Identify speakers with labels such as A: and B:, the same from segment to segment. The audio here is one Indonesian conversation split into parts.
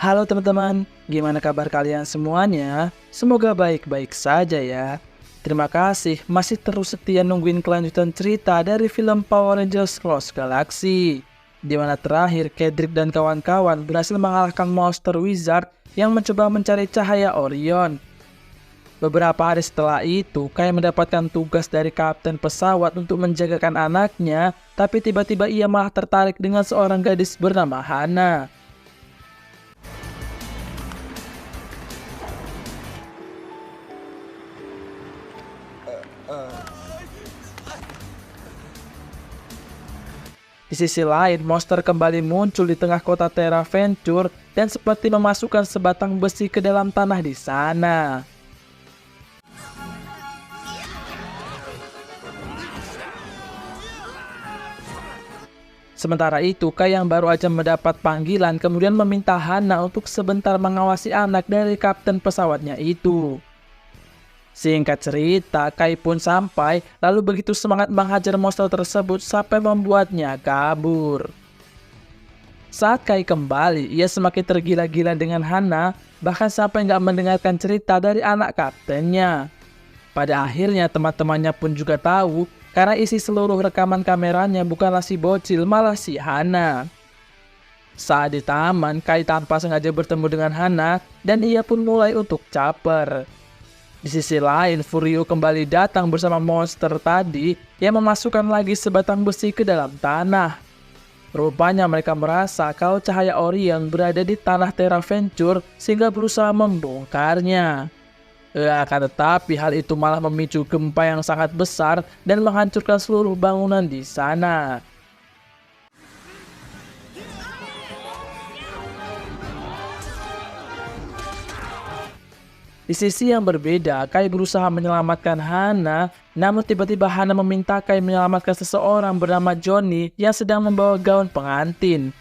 A: Halo teman-teman, gimana kabar kalian semuanya? Semoga baik-baik saja ya. Terima kasih masih terus setia nungguin kelanjutan cerita dari film Power Rangers Lost Galaxy, di mana terakhir Cedric dan kawan-kawan berhasil mengalahkan monster wizard yang mencoba mencari cahaya Orion. Beberapa hari setelah itu, Kai mendapatkan tugas dari kapten pesawat untuk menjagakan anaknya, tapi tiba-tiba ia malah tertarik dengan seorang gadis bernama Hana. Di sisi lain, monster kembali muncul di tengah kota Terra Venture dan seperti memasukkan sebatang besi ke dalam tanah di sana. Sementara itu, Kai yang baru aja mendapat panggilan kemudian meminta Hana untuk sebentar mengawasi anak dari kapten pesawatnya itu. Singkat cerita, Kai pun sampai, lalu begitu semangat menghajar monster tersebut sampai membuatnya kabur. Saat Kai kembali, ia semakin tergila-gila dengan Hana, bahkan sampai nggak mendengarkan cerita dari anak kaptennya. Pada akhirnya teman-temannya pun juga tahu, karena isi seluruh rekaman kameranya bukanlah si bocil, malah si Hana. Saat di taman, Kai tanpa sengaja bertemu dengan Hana, dan ia pun mulai untuk caper. Di sisi lain, Furio kembali datang bersama monster tadi yang memasukkan lagi sebatang besi ke dalam tanah. Rupanya mereka merasa kalau cahaya Orion berada di tanah Terra Venture sehingga berusaha membongkarnya. Akan tetapi hal itu malah memicu gempa yang sangat besar dan menghancurkan seluruh bangunan di sana. Di sisi yang berbeda, Kai berusaha menyelamatkan Hana, namun tiba-tiba Hana meminta Kai menyelamatkan seseorang bernama Johnny yang sedang membawa gaun pengantin.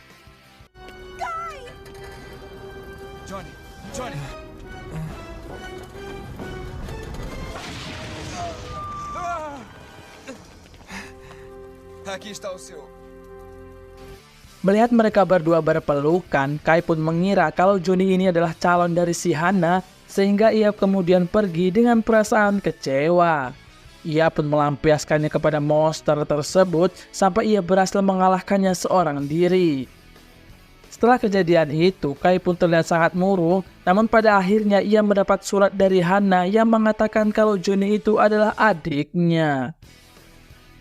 B: Johnny. Aqui está o seu.
A: Melihat mereka berdua berpelukan, Kai pun mengira kalau Johnny ini adalah calon dari si Hana, sehingga ia kemudian pergi dengan perasaan kecewa. Ia pun melampiaskannya kepada monster tersebut sampai ia berhasil mengalahkannya seorang diri. Setelah kejadian itu, Kai pun terlihat sangat murung, namun pada akhirnya ia mendapat surat dari Hana yang mengatakan kalau Johnny itu adalah adiknya.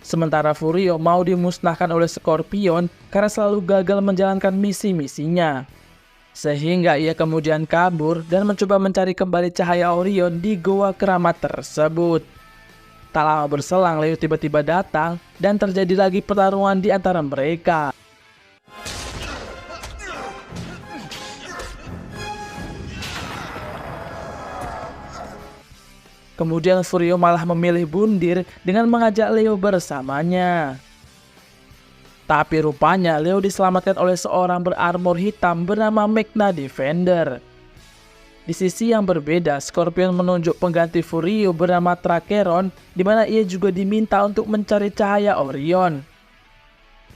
A: Sementara Furio mau dimusnahkan oleh Scorpion karena selalu gagal menjalankan misi-misinya. Sehingga ia kemudian kabur dan mencoba mencari kembali cahaya Orion di goa keramat tersebut. Tak lama berselang, Leo tiba-tiba datang dan terjadi lagi pertarungan di antara mereka. Kemudian Furio malah memilih bundir dengan mengajak Leo bersamanya. Tapi rupanya Leo diselamatkan oleh seorang berarmor hitam bernama Magna Defender. Di sisi yang berbeda, Scorpion menunjuk pengganti Furio bernama Trakeron, di mana ia juga diminta untuk mencari cahaya Orion.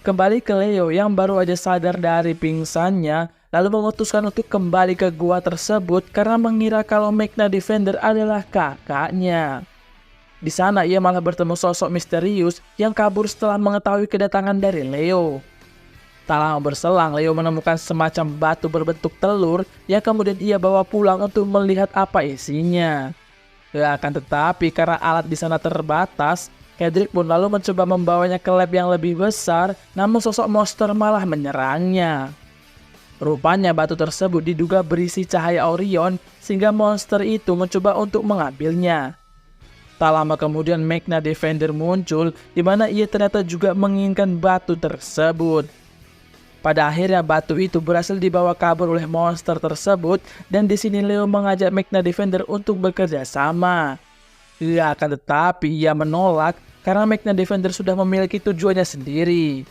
A: Kembali ke Leo yang baru aja sadar dari pingsannya, lalu memutuskan untuk kembali ke gua tersebut karena mengira kalau Magna Defender adalah kakaknya. Di sana ia malah bertemu sosok misterius yang kabur setelah mengetahui kedatangan dari Leo. Tak lama berselang, Leo menemukan semacam batu berbentuk telur yang kemudian ia bawa pulang untuk melihat apa isinya. Akan tetapi karena alat di sana terbatas, Cedric pun lalu mencoba membawanya ke lab yang lebih besar, namun sosok monster malah menyerangnya. Rupanya batu tersebut diduga berisi cahaya Orion sehingga monster itu mencoba untuk mengambilnya. Tak lama kemudian Magna Defender muncul, di mana ia ternyata juga menginginkan batu tersebut. Pada akhirnya batu itu berhasil dibawa kabur oleh monster tersebut, dan di sini Leo mengajak Magna Defender untuk bekerja sama. Akan tetapi ia menolak karena Magna Defender sudah memiliki tujuannya sendiri.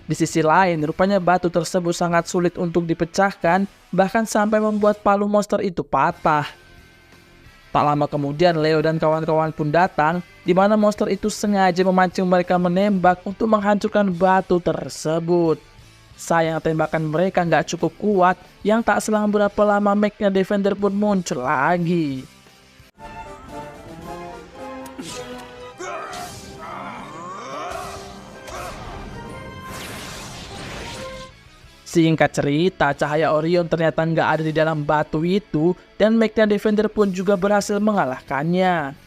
A: Di sisi lain, rupanya batu tersebut sangat sulit untuk dipecahkan, bahkan sampai membuat palu monster itu patah. Tak lama kemudian Leo dan kawan-kawan pun datang, di mana monster itu sengaja memancing mereka menembak untuk menghancurkan batu tersebut. Sayang tembakan mereka nggak cukup kuat, yang tak selang berapa lama Magna Defender pun muncul lagi. Singkat cerita, cahaya Orion ternyata nggak ada di dalam batu itu, dan Magna Defender pun juga berhasil mengalahkannya.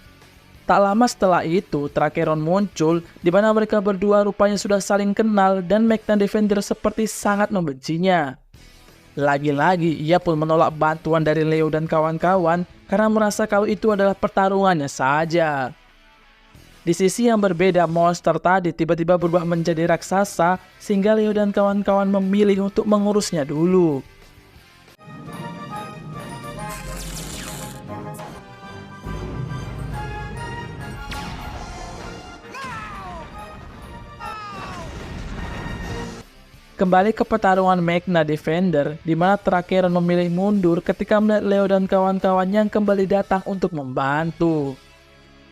A: Tak lama setelah itu, Trakeron muncul, di mana mereka berdua rupanya sudah saling kenal dan Magna Defender seperti sangat membencinya. Lagi-lagi, ia pun menolak bantuan dari Leo dan kawan-kawan karena merasa kalau itu adalah pertarungannya saja. Di sisi yang berbeda, monster tadi tiba-tiba berubah menjadi raksasa sehingga Leo dan kawan-kawan memilih untuk mengurusnya dulu. Kembali ke pertarungan Magna Defender, di mana Trakeron memilih mundur ketika melihat Leo dan kawan-kawan yang kembali datang untuk membantu.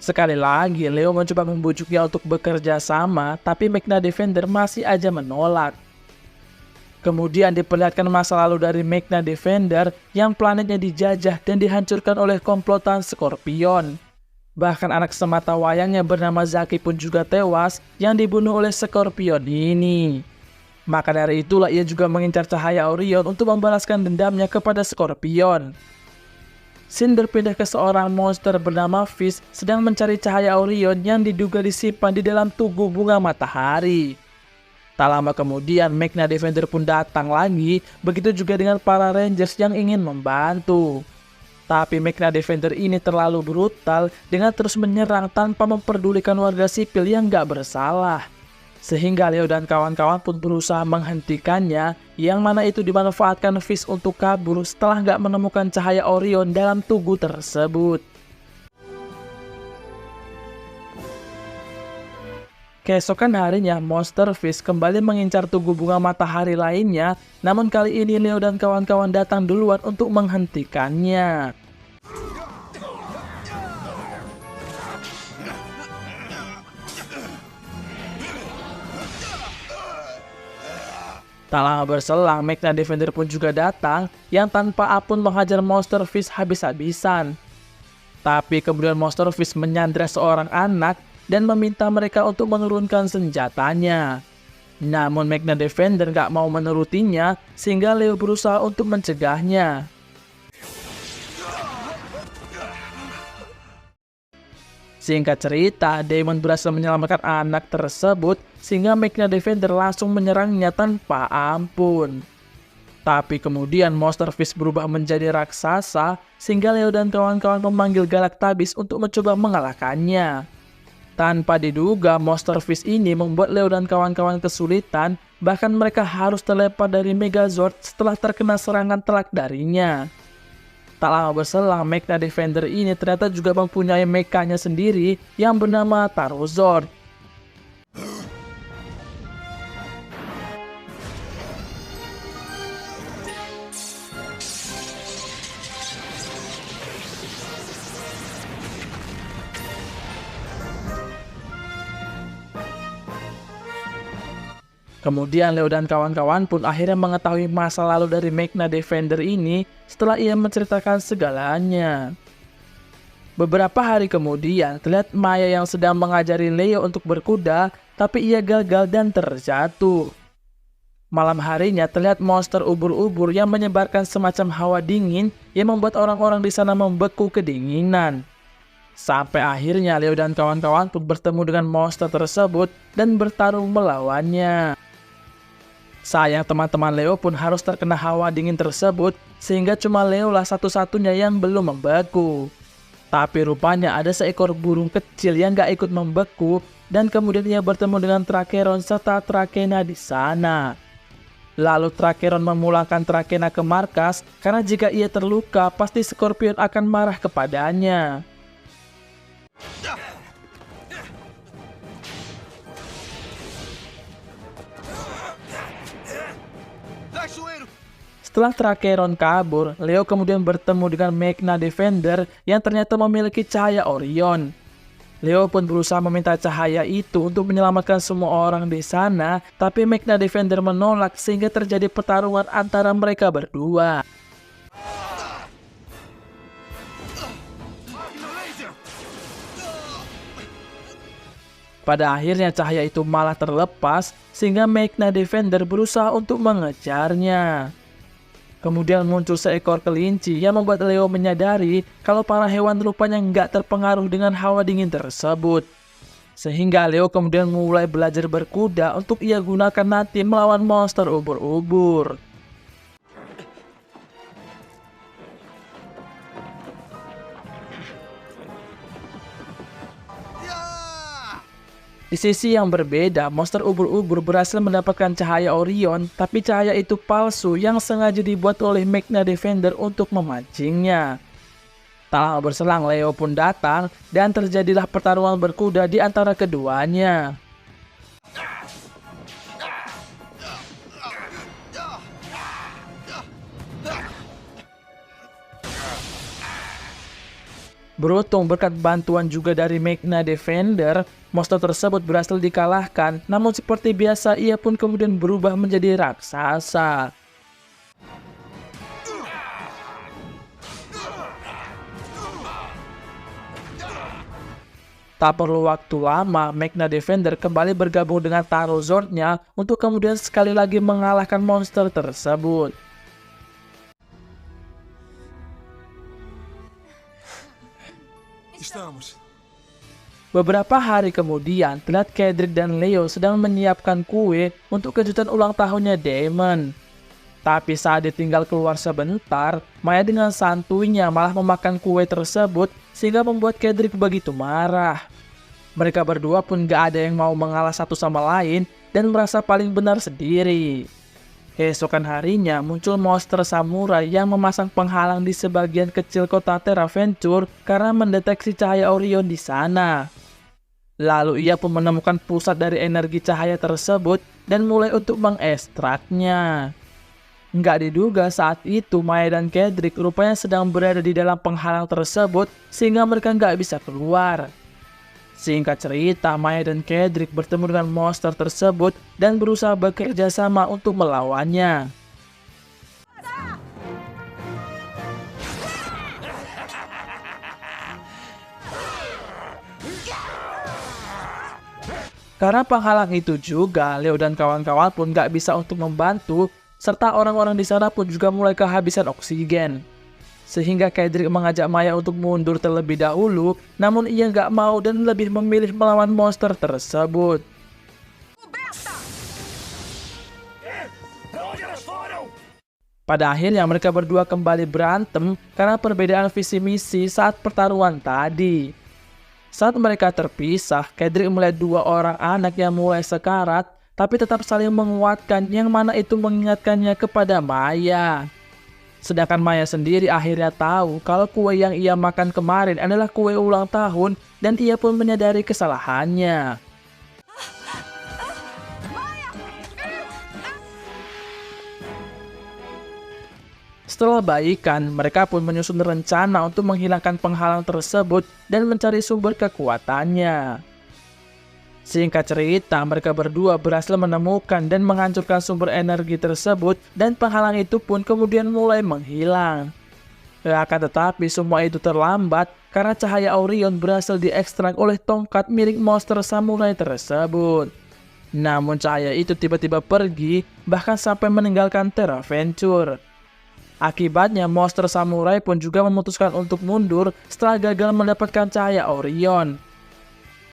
A: Sekali lagi, Leo mencoba membujuknya untuk bekerja sama, tapi Magna Defender masih aja menolak. Kemudian diperlihatkan masa lalu dari Magna Defender yang planetnya dijajah dan dihancurkan oleh komplotan Scorpion. Bahkan anak semata wayangnya bernama Zaki pun juga tewas yang dibunuh oleh Scorpion ini. Maka dari itulah ia juga mengincar cahaya Orion untuk membalaskan dendamnya kepada Scorpion. Scene berpindah ke seorang monster bernama Fish sedang mencari cahaya Orion yang diduga disimpan di dalam tubuh bunga matahari. Tak lama kemudian Magna Defender pun datang lagi, begitu juga dengan para Rangers yang ingin membantu. Tapi Magna Defender ini terlalu brutal dengan terus menyerang tanpa memperdulikan warga sipil yang gak bersalah. Sehingga Leo dan kawan-kawan pun berusaha menghentikannya, yang mana itu dimanfaatkan Fish untuk kabur setelah nggak menemukan cahaya Orion dalam tugu tersebut. Keesokan harinya, Monster Fish kembali mengincar tugu bunga matahari lainnya, namun kali ini Leo dan kawan-kawan datang duluan untuk menghentikannya. Tak lama berselang, Magna Defender pun juga datang, yang tanpa ampun menghajar Monster Fish habis-habisan. Tapi kemudian Monster Fish menyandra seorang anak dan meminta mereka untuk menurunkan senjatanya. Namun Magna Defender gak mau menurutinya, sehingga Leo berusaha untuk mencegahnya. Singkat cerita, Daemon berhasil menyelamatkan anak tersebut sehingga Magna Defender langsung menyerangnya tanpa ampun. Tapi kemudian Monster Fish berubah menjadi raksasa sehingga Leo dan kawan-kawan memanggil Galactabis untuk mencoba mengalahkannya. Tanpa diduga, Monster Fish ini membuat Leo dan kawan-kawan kesulitan, bahkan mereka harus terlempar dari Megazord setelah terkena serangan telak darinya. Tak lama berselang, Magna Defender ini ternyata juga mempunyai mekanya sendiri yang bernama Tarozord. Kemudian Leo dan kawan-kawan pun akhirnya mengetahui masa lalu dari Magna Defender ini setelah ia menceritakan segalanya. Beberapa hari kemudian, terlihat Maya yang sedang mengajari Leo untuk berkuda, tapi ia gagal dan terjatuh. Malam harinya terlihat monster ubur-ubur yang menyebarkan semacam hawa dingin yang membuat orang-orang di sana membeku kedinginan. Sampai akhirnya Leo dan kawan-kawan pun bertemu dengan monster tersebut dan bertarung melawannya. Sayang teman-teman Leo pun harus terkena hawa dingin tersebut, sehingga cuma Leo lah satu-satunya yang belum membeku. Tapi rupanya ada seekor burung kecil yang gak ikut membeku, dan kemudian ia bertemu dengan Trakeron serta Trakena di sana. Lalu Trakeron memulangkan Trakena ke markas, karena jika ia terluka pasti Scorpion akan marah kepadanya. Setelah Trakeron kabur, Leo kemudian bertemu dengan Magna Defender yang ternyata memiliki cahaya Orion. Leo pun berusaha meminta cahaya itu untuk menyelamatkan semua orang di sana, tapi Magna Defender menolak sehingga terjadi pertarungan antara mereka berdua. Pada akhirnya cahaya itu malah terlepas sehingga Magna Defender berusaha untuk mengejarnya. Kemudian muncul seekor kelinci yang membuat Leo menyadari kalau para hewan rupanya nggak terpengaruh dengan hawa dingin tersebut. Sehingga Leo kemudian mulai belajar berkuda untuk ia gunakan nanti melawan monster ubur-ubur. Di sisi yang berbeda, monster ubur-ubur berhasil mendapatkan cahaya Orion, tapi cahaya itu palsu yang sengaja dibuat oleh Magna Defender untuk memancingnya. Tak lama berselang, Leo pun datang dan terjadilah pertarungan berkuda di antara keduanya. Beruntung berkat bantuan juga dari Magna Defender, monster tersebut berhasil dikalahkan, namun seperti biasa ia pun kemudian berubah menjadi raksasa. Tak perlu waktu lama, Magna Defender kembali bergabung dengan Taro Zord-nya untuk kemudian sekali lagi mengalahkan monster tersebut. Beberapa hari kemudian, terlihat Cedric dan Leo sedang menyiapkan kue untuk kejutan ulang tahunnya Daemon. Tapi saat ditinggal keluar sebentar, Maya dengan santuinya malah memakan kue tersebut sehingga membuat Cedric begitu marah. Mereka berdua pun gak ada yang mau mengalah satu sama lain dan merasa paling benar sendiri. Keesokan harinya muncul monster samurai yang memasang penghalang di sebagian kecil kota Terraventure karena mendeteksi cahaya Orion di sana. Lalu ia pun menemukan pusat dari energi cahaya tersebut dan mulai untuk mengekstraknya. Nggak diduga saat itu Maya dan Cedric rupanya sedang berada di dalam penghalang tersebut sehingga mereka nggak bisa keluar. Singkat cerita, Maya dan Cedric bertemu dengan monster tersebut dan berusaha bekerja sama untuk melawannya. Karena penghalang itu juga, Leo dan kawan-kawan pun gak bisa untuk membantu, serta orang-orang di sana pun juga mulai kehabisan oksigen. Sehingga Cedric mengajak Maya untuk mundur terlebih dahulu, namun ia gak mau dan lebih memilih melawan monster tersebut. Pada akhirnya mereka berdua kembali berantem karena perbedaan visi misi saat pertarungan tadi. Saat mereka terpisah, Cedric melihat dua orang anak yang mulai sekarat, tapi tetap saling menguatkan yang mana itu mengingatkannya kepada Maya. Sedangkan Maya sendiri akhirnya tahu kalau kue yang ia makan kemarin adalah kue ulang tahun dan ia pun menyadari kesalahannya. Setelah baikan, mereka pun menyusun rencana untuk menghilangkan penghalang tersebut dan mencari sumber kekuatannya. Singkat cerita, mereka berdua berhasil menemukan dan menghancurkan sumber energi tersebut dan penghalang itu pun kemudian mulai menghilang. Akan tetapi semua itu terlambat karena cahaya Orion berhasil diekstrak oleh tongkat milik monster samurai tersebut. Namun cahaya itu tiba-tiba pergi bahkan sampai meninggalkan Terraventure. Akibatnya monster samurai pun juga memutuskan untuk mundur setelah gagal mendapatkan cahaya Orion.